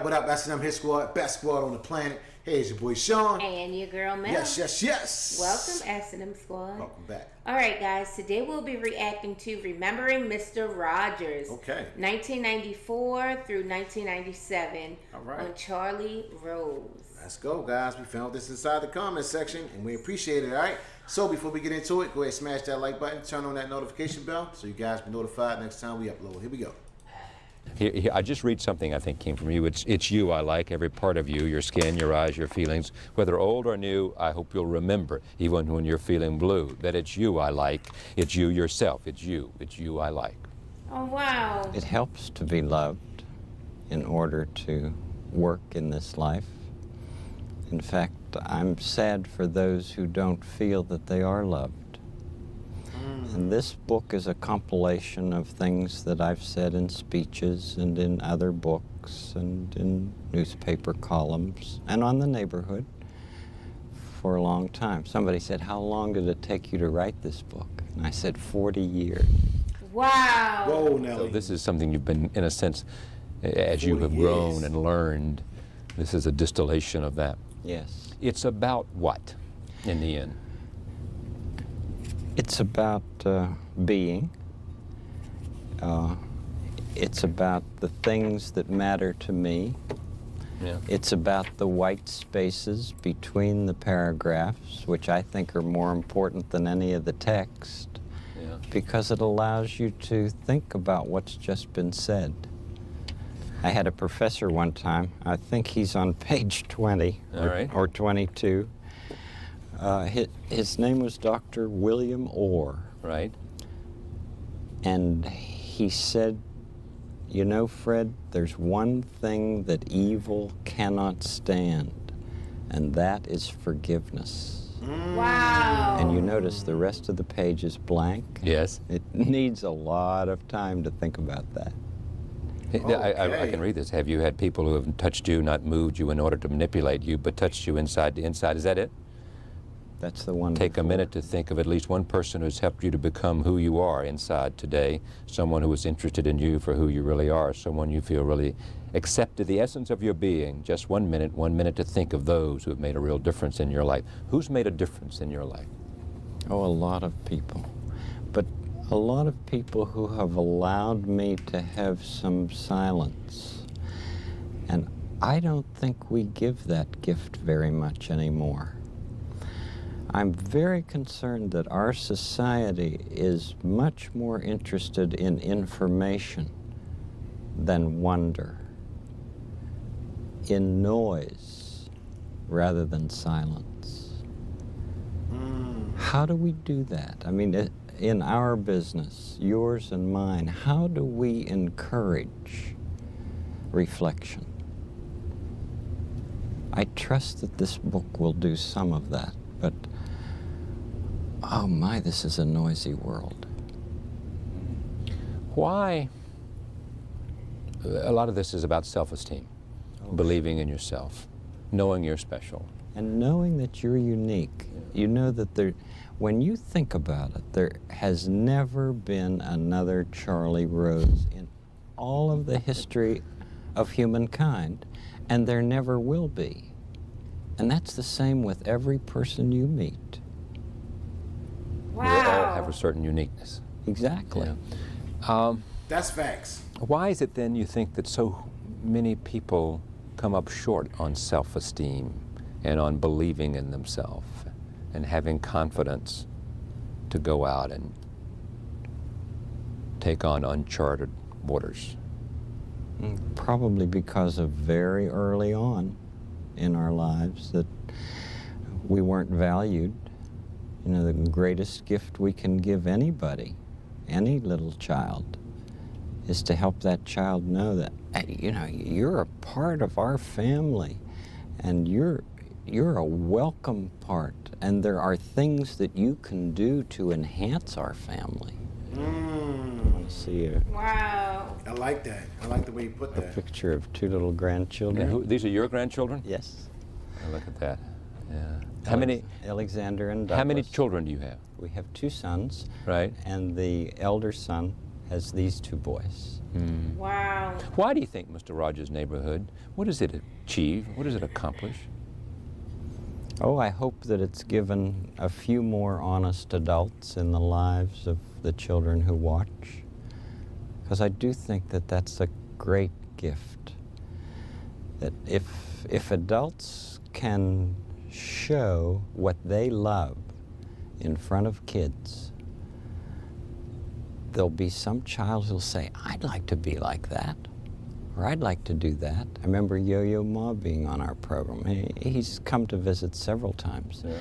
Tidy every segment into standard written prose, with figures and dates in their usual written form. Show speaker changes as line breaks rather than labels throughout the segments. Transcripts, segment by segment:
What up? S&M Hit Squad, best squad on the planet. Hey, it's your boy Sean.
And your girl Mel.
Yes.
Welcome, S&M Squad.
Welcome back.
All right, guys. Today we'll be reacting to Remembering Mr. Rogers.
Okay.
1994 through 1997.
All right.
On Charlie Rose.
Let's go, guys. We found this inside the comment section, and we appreciate it, all right? So before we get into it, go ahead and smash that like button, turn on that notification bell so you guys be notified next time we upload. Here we go.
Here, I just read something I think came from you. It's you I like, every part of you, your skin, your eyes, your feelings. Whether old or new, I hope you'll remember, even when you're feeling blue, that it's you I like. It's you yourself. It's you I like.
Oh, wow.
It helps to be loved in order to work in this life. In fact, I'm sad for those who don't feel that they are loved. And this book is a compilation of things that I've said in speeches and in other books and in newspaper columns and on the neighborhood for a long time. Somebody said, "How long did it take you to write this book?" And I said, 40 years.
Wow.
Whoa, Nelly.
So this is something you've been, in a sense, as you have grown and learned, this is a distillation of that.
Yes.
It's about what, in the end?
It's about being. It's about the things that matter to me.
Yeah.
It's about the white spaces between the paragraphs, which I think are more important than any of the text,
Yeah.
because it allows you to think about what's just been said. I had a professor one time, I think he's on page 20
All right.
or 22. His name was Dr. William Orr.
Right.
And he said, "You know, Fred, there's one thing that evil cannot stand, and that is forgiveness."
Wow.
And you notice the rest of the page is blank.
Yes.
It needs a lot of time to think about that.
I can read this. Have you had people who have touched you, not moved you in order to manipulate you, but touched you inside to inside? Is that it?
That's the one.
Take a
before.
minute to think of at least one person who's helped you to become who you are inside today, someone who was interested in you for who you really are, someone you feel really accepted the essence of your being. Just 1 minute to think of those who have made a real difference in your life. Who's made a difference in your life?
Oh, a lot of people. But a lot of people who have allowed me to have some silence. And I don't think we give that gift very much anymore. I'm very concerned that our society is much more interested in information than wonder, in noise rather than silence. How do we do that? I mean, in our business, yours and mine, how do we encourage reflection? I trust that this book will do some of that, but oh my, this is a noisy world.
Why? A lot of this is about self-esteem, believing in yourself, knowing you're special.
And knowing that you're unique. You know that when you think about it, there has never been another Charlie Rose in all of the history of humankind, and there never will be. And that's the same with every person you meet.
We all have a certain uniqueness.
Exactly.
Yeah.
That's facts.
Why is it then you think that so many people come up short on self-esteem and on believing in themselves and having confidence to go out and take on uncharted waters?
Probably because of very early on in our lives that we weren't valued. You know, the greatest gift we can give anybody, any little child, is to help that child know that, you know, you're a part of our family, and you're a welcome part, and there are things that you can do to enhance our family. I want to see
Wow.
I like that. I like the way you put
a
that.
picture of two little grandchildren.
These are your grandchildren?
Yes.
Oh, look at that. Yeah. How many?
Alexander and Douglas.
How many children do you have?
We have two sons.
Right.
And the elder son as these two boys.
Wow.
Why do you think Mr. Rogers' Neighborhood, what does it achieve? What does it accomplish?
Oh, I hope that it's given a few more honest adults in the lives of the children who watch, because I do think that that's a great gift. That if adults can show what they love in front of kids, there'll be some child who'll say, I'd like to be like that, or I'd like to do that. I remember Yo-Yo Ma being on our program. He's come to visit several times.
Yeah.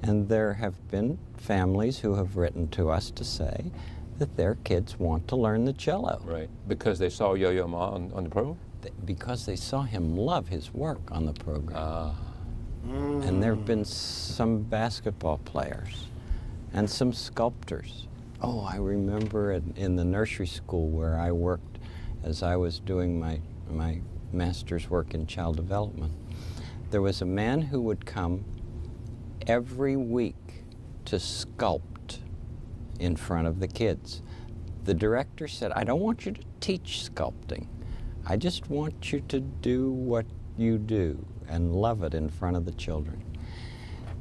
And there have been families who have written to us to say that their kids want to learn the cello.
Right. Because they saw Yo-Yo Ma on the program?
Because they saw him love his work on the program. And there have been some basketball players and some sculptors. Oh, I remember in the nursery school where I worked as I was doing my master's work in child development. There was a man who would come every week to sculpt in front of the kids. The director said, I don't want you to teach sculpting. I just want you to do what you do and love it in front of the children.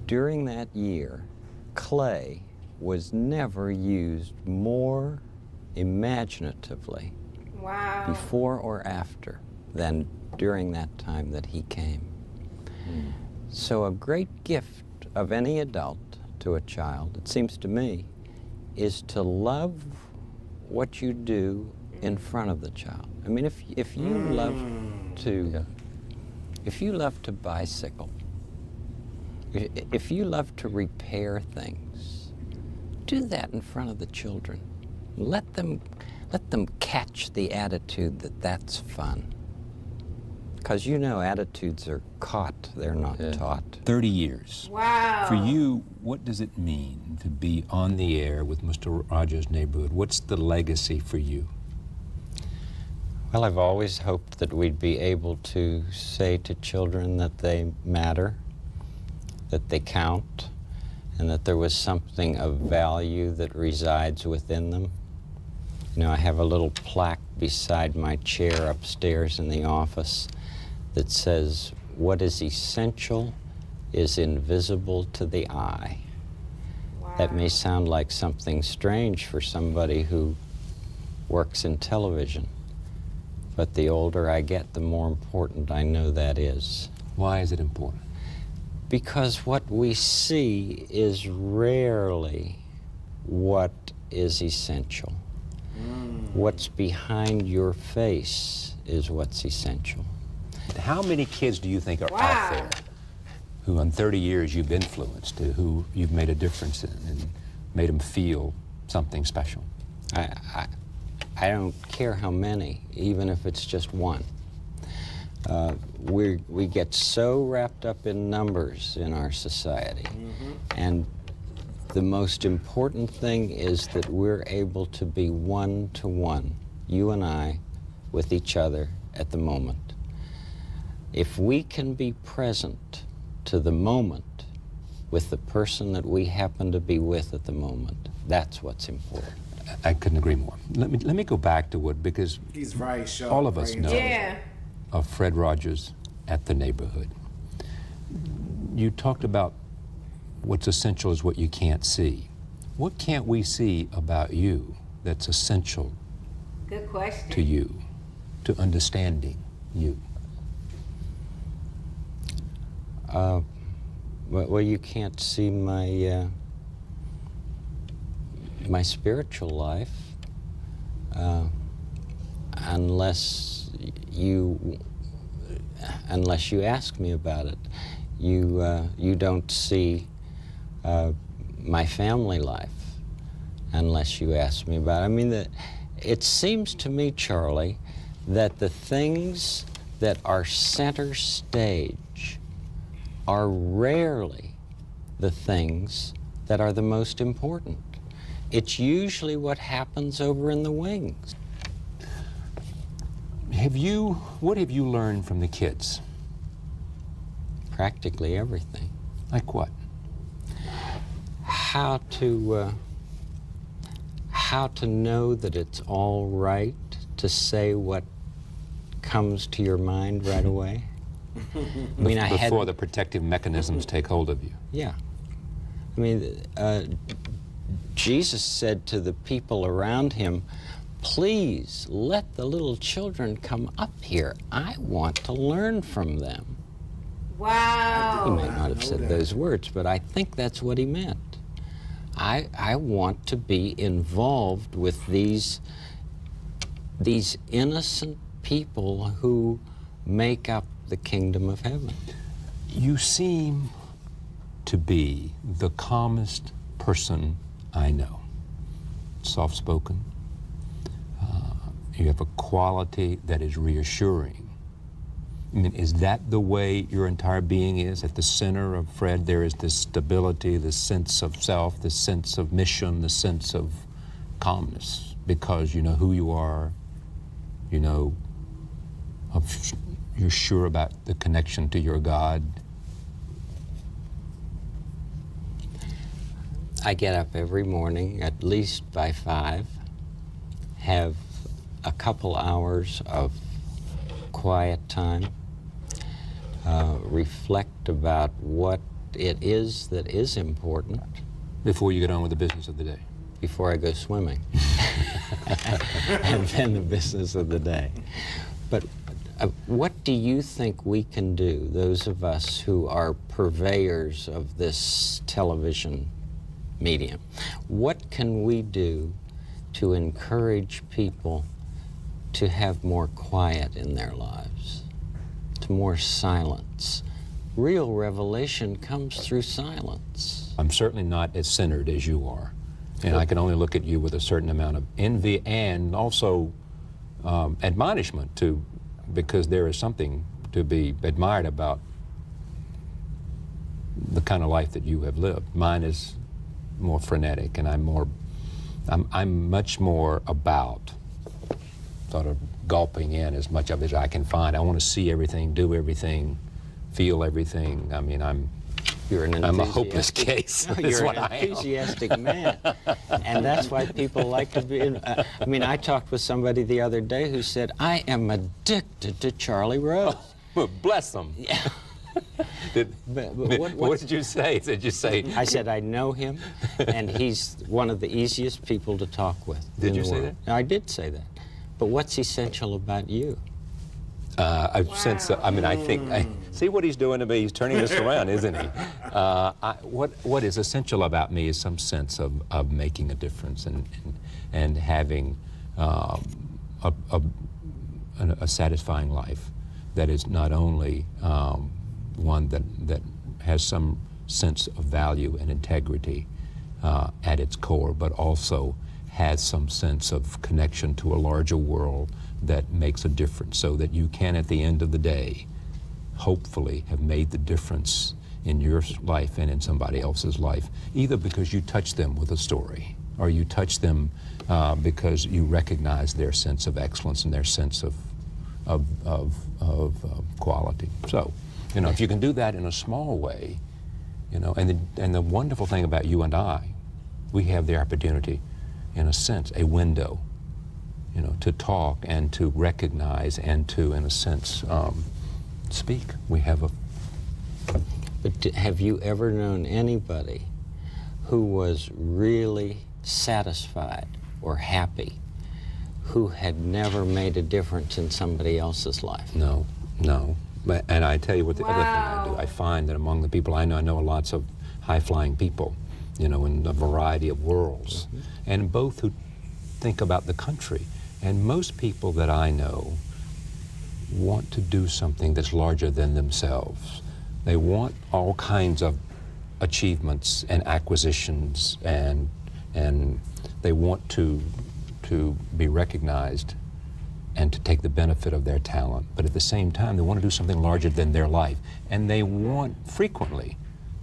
During that year, clay was never used more imaginatively
Wow.
before or after than during that time that he came. So a great gift of any adult to a child, it seems to me, is to love what you do in front of the child. I mean, if you love to bicycle, if you love to repair things, do that in front of the children. Let them catch the attitude that that's fun. Because you know attitudes are caught, they're not taught.
30 years.
Wow.
For you, what does it mean to be on the air with Mr. Rogers' Neighborhood? What's the legacy for you?
Well, I've always hoped that we'd be able to say to children that they matter, that they count, and that there was something of value that resides within them. You know, I have a little plaque beside my chair upstairs in the office that says, what is essential is invisible to the eye.
Wow.
That may sound like something strange for somebody who works in television, but the older I get, the more important I know that is.
Why is it important?
Because what we see is rarely what is essential. What's behind your face is what's essential.
How many kids do you think are
Wow.
out there who in 30 years you've influenced, who you've made a difference in and made them feel something special?
I don't care how many, even if it's just one. We get so wrapped up in numbers in our society. And the most important thing is that we're able to be one-to-one, you and I, with each other at the moment. If we can be present to the moment with the person that we happen to be with at the moment, that's what's important.
I couldn't agree more. Let me go back to what, because
He's very sharp.
all of us
very
know
Yeah.
of Fred Rogers at the Neighborhood. You talked about what's essential is what you can't see. What can't we see about you that's essential
Good question.
to you, to understanding you?
Well, you can't see my my spiritual life unless you ask me about it. You don't see my family life unless you ask me about it. I mean, it seems to me, Charlie, that the things that are center stage are rarely the things that are the most important. It's usually what happens over in the wings.
What have you learned from the kids?
Practically everything.
Like what?
How to how to know that it's all right to say what comes to your mind right away. I mean,
Before the protective mechanisms take hold of you.
Yeah. I mean, Jesus said to the people around him, please let the little children come up here. I want to learn from them. He
Wow.
might not have said those words, but I think that's what he meant. I want to be involved with these innocent people who make up the kingdom of heaven.
You seem to be the calmest person I know. Soft-spoken. You have a quality that is reassuring. I mean, is that the way your entire being is? At the center of Fred, there is this stability, this sense of self, this sense of mission, the sense of calmness, because you know who you are, you know, you're sure about the connection to your God.
I get up every morning, at least by 5, have a couple hours of quiet time, reflect about what it is that is important
Before you get on with the business of the day.
before I go swimming, and then the business of the day. But what do you think we can do, those of us who are purveyors of this television medium? What can we do to encourage people to have more quiet in their lives, to more silence? Real revelation comes through silence.
I'm certainly not as centered as you are. And I can only look at you with a certain amount of envy and also admonishment too, because there is something to be admired about the kind of life that you have lived. Mine is more frenetic, and I'm much more about sort of gulping in as much of it as I can find. I want to see everything, do everything, feel everything. I mean, I'm a hopeless case.
No,
That's
you're
what
an
I am.
enthusiastic man, and that's why people like to be. I mean, I talked with somebody the other day who said, "I am addicted to Charlie Rose."
Well, bless them.
Yeah. But
What did you say? Did you say?
I said I know him, and he's one of the easiest people to talk with.
Did
in
you
the
say
world. I did say that. But what's essential about you?
I sense. I mean, I think. See what he's doing to me. He's turning this around, isn't he? What is essential about me is some sense of making a difference and having a satisfying life that is not only one that has some sense of value and integrity at its core, but also has some sense of connection to a larger world that makes a difference, so that you can, at the end of the day, hopefully have made the difference in your life and in somebody else's life, either because you touch them with a story, or you touch them because you recognize their sense of excellence and their sense of quality. So, you know, if you can do that in a small way, you know, and the wonderful thing about you and I, we have the opportunity, in a sense, a window, you know, to talk and to recognize and to, in a sense, speak. We have a...
But have you ever known anybody who was really satisfied or happy who had never made a difference in somebody else's life?
No. But, and I tell you what the other thing I do.
Wow.
I find that among the people I know lots of high-flying people, you know, in a variety of worlds, and both who think about the country. And most people that I know want to do something that's larger than themselves. They want all kinds of achievements and acquisitions, and they want to be recognized and to take the benefit of their talent. But at the same time, they want to do something larger than their life. And they want, frequently,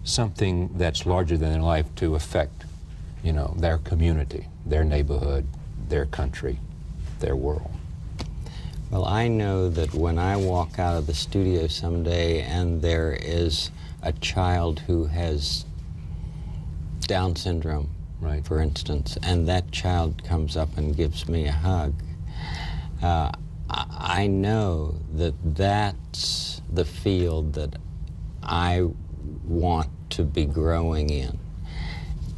something that's larger than their life to affect, you know, their community, their neighborhood, their country, their world.
Well, I know that when I walk out of the studio someday and there is a child who has Down syndrome
Right.
for instance, and that child comes up and gives me a hug, I know that that's the field that I want to be growing in,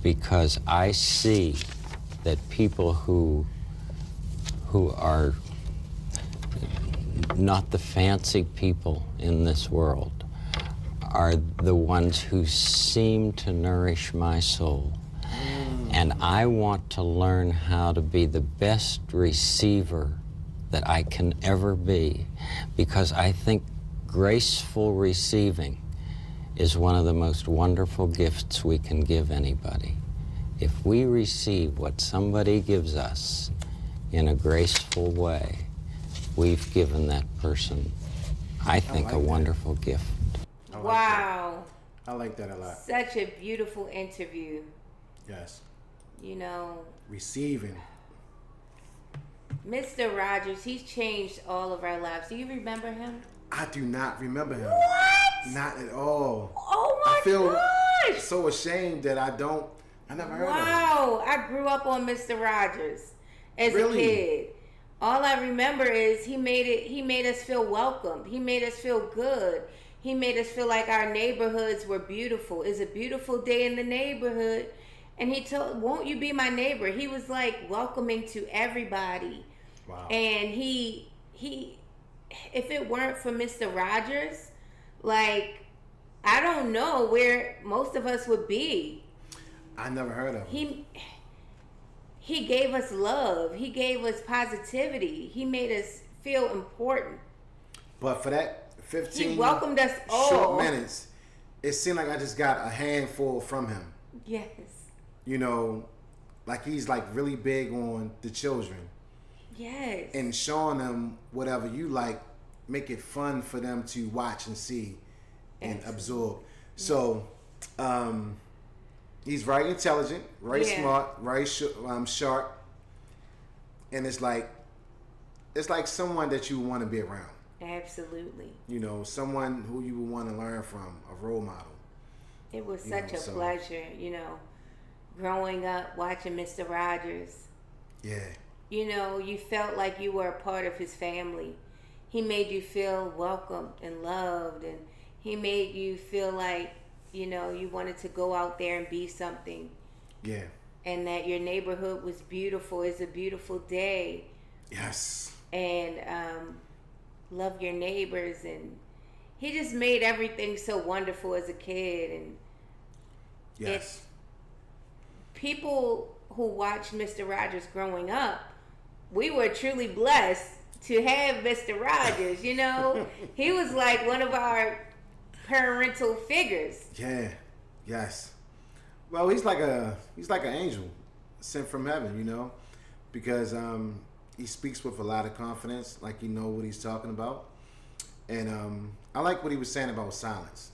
because I see that people who are not the fancy people in this world are the ones who seem to nourish my soul. And I want to learn how to be the best receiver that I can ever be, because I think graceful receiving is one of the most wonderful gifts we can give anybody. If we receive what somebody gives us in a graceful way, we've given that person, I think,
like
a
that.
wonderful gift.
I like
Wow.
that. I like that a lot.
Such a beautiful interview.
Yes.
You know,
Receiving.
Mr. Rogers, he's changed all of our lives. Do you remember him?
I do not remember him.
What?
Not at all.
Oh my
I feel
gosh!
so ashamed that I never heard of him.
Wow, I grew up on Mr. Rogers as
Really?
a kid. All I remember is he made us feel welcomed. He made us feel good. He made us feel like our neighborhoods were beautiful. It's a beautiful day in the neighborhood. And he told, "Won't you be my neighbor?" He was like welcoming to everybody.
Wow.
And he if it weren't for Mr. Rogers, like, I don't know where most of us would be.
I never heard of him.
He gave us love. He gave us positivity. He made us feel important.
But for that 15
He welcomed us all.
short minutes, it seemed like I just got a handful from him.
Yes.
You know, like he's like really big on the children
Yes.
and showing them whatever you like, make it fun for them to watch and see and
Absolutely.
absorb. So, he's very intelligent, very
Yeah.
smart, very sharp, and it's like someone that you want to be around.
Absolutely.
You know, someone who you would want to learn from, a role model.
It was
You
such
know,
a
so-
pleasure, you know, growing up watching Mr. Rogers.
Yeah,
You know, you felt like you were a part of his family. He made you feel welcomed and loved, and he made you feel like, you know, you wanted to go out there and be something,
yeah,
and that your neighborhood was beautiful. It's a beautiful day,
yes,
and love your neighbors. And he just made everything so wonderful as a kid. And
yes.
people who watched Mr. Rogers growing up, we were truly blessed to have Mr. Rogers. You know, he was like one of our parental figures.
Yeah, yes. Well, he's like an angel sent from heaven, you know, because he speaks with a lot of confidence, like you know what he's talking about. And I like what he was saying about silence.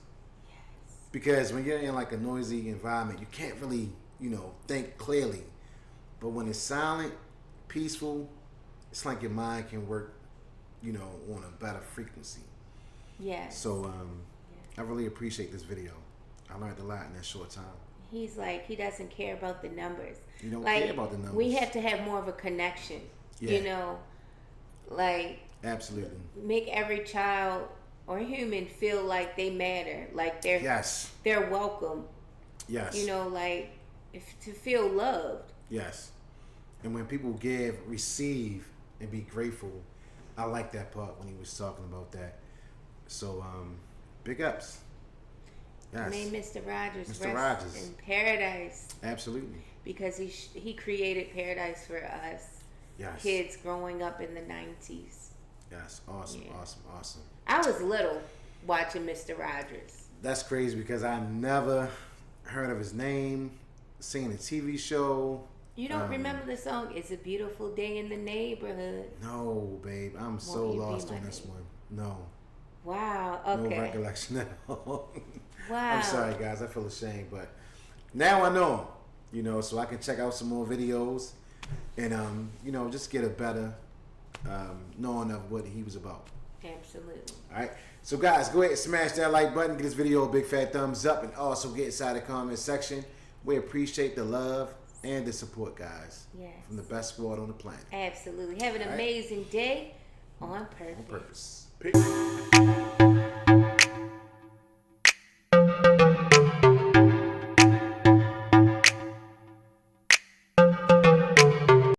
Because when you're in like a noisy environment, you can't really, you know, think clearly. But when it's silent, peaceful, it's like your mind can work, you know, on a better frequency.
Yes.
So I really appreciate this video. I learned a lot in that short time.
He's like, he doesn't care about the numbers.
You don't
Like,
care about the numbers.
we have to have more of a connection.
Yeah.
You know, like,
Absolutely.
make every child or human feel like they matter, like they're
Yes.
they're welcome.
Yes.
You know, like, to feel loved.
Yes. And when people give, receive, and be grateful, I like that part when he was talking about that. So, big ups. Yes.
May Mr. Rogers
Mr.
rest
Rogers.
in paradise,
Absolutely.
because he created paradise for us
Yes.
kids growing up in the 90s.
Yes. Awesome.
Yeah.
Awesome. Awesome.
I was little watching Mr. Rogers.
That's crazy because I never heard of his name, seen a TV show.
You don't remember the song "It's a Beautiful Day in the Neighborhood"?
No, babe. I'm so
you be
lost
my
on this
neighbor?
one. No.
Wow.
No
Okay.
recollection at all.
Wow.
I'm sorry, guys. I feel ashamed, but now I know him. You know, so I can check out some more videos and you know, just get a better knowing of what he was about.
Absolutely.
All right. So, guys, go ahead and smash that like button. Give this video a big fat thumbs up, and also get inside the comment section. We appreciate the love, and to support guys
Yes.
from the best sport on the planet.
Absolutely. Have an
All right.
amazing day on purpose.
On purpose. Peace.